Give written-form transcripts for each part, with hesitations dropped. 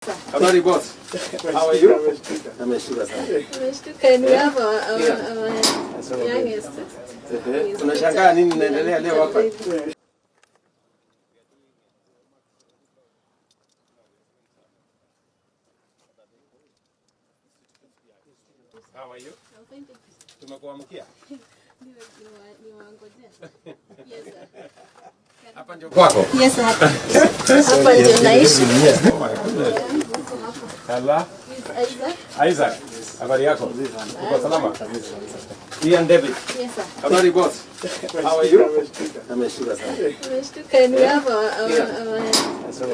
Habari boss. How are you? Ameshtuka sana. Ameshtuka ni hapa youngest. Unashangaa nini inaendelea leo hapa? How are you? Tumekuamkia? Ni wangojea. Yes sir. Hapa ndio kwako? Yes hapa. Hapa ndio naishi. Oh my goodness. Hello? Isaac. Habari yako? Uko salama? Ian David. Yes sir. Habari boss. How are you? Ameshtuka sana. Ameshtuka ni hapa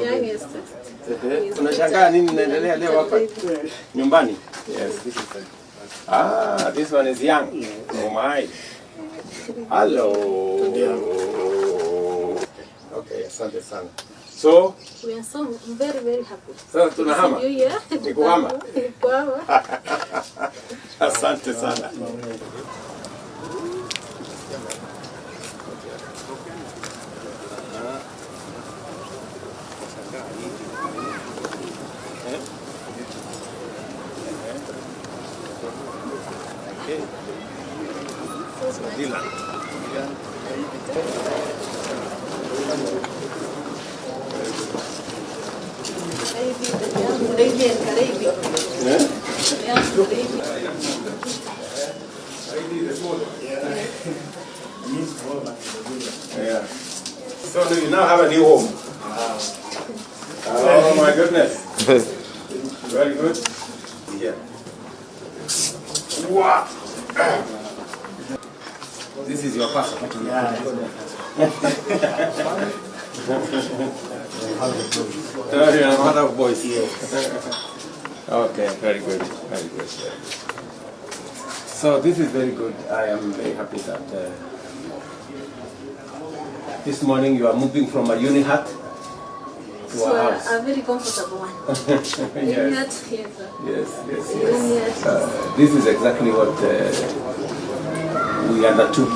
youngest. Unashangaa nini inaendelea leo hapa? Nyumbani? Yes. This one is young. Oh my. Hello. Okay, asante sana. So, We are so very happy. sasa tunahama. Ni kuhama. Kuhama. Asante sana. Dila. Yeah. So you now have a new home. Oh my goodness. Very good. Yeah. Wow. This is your passport. You're a mother of boys. Okay, very good. Very good. So this is very good. I am very happy that this morning you are moving from a uni hut to a house. A very comfortable one. Yes. Yes sir. Yes. This is exactly what we undertook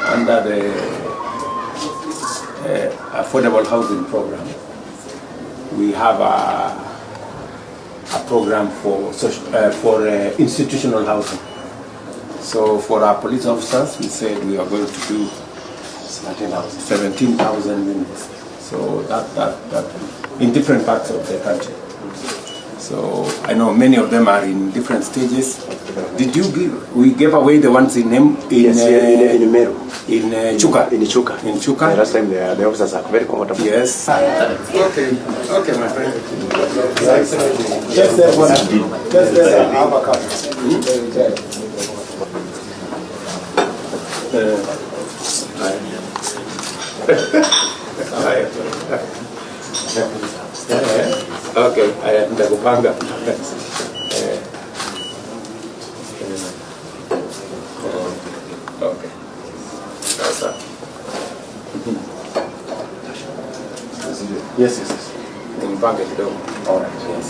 under the affordable housing program. We have a program for institutional housing. So for our police officers, we said we are going to do 17,000 units. So that in different parts of the country. So I know many of them are in different stages. Did you give? We gave away the ones in Meru. In Chuka. In Chuka. In Chuka. Last time the officers are very comfortable. Yes. Okay, my friend. Just have a cup. Okay, nitakupanga. Okay. Sasa. Yes. Nimpange kidogo. All right. Yes.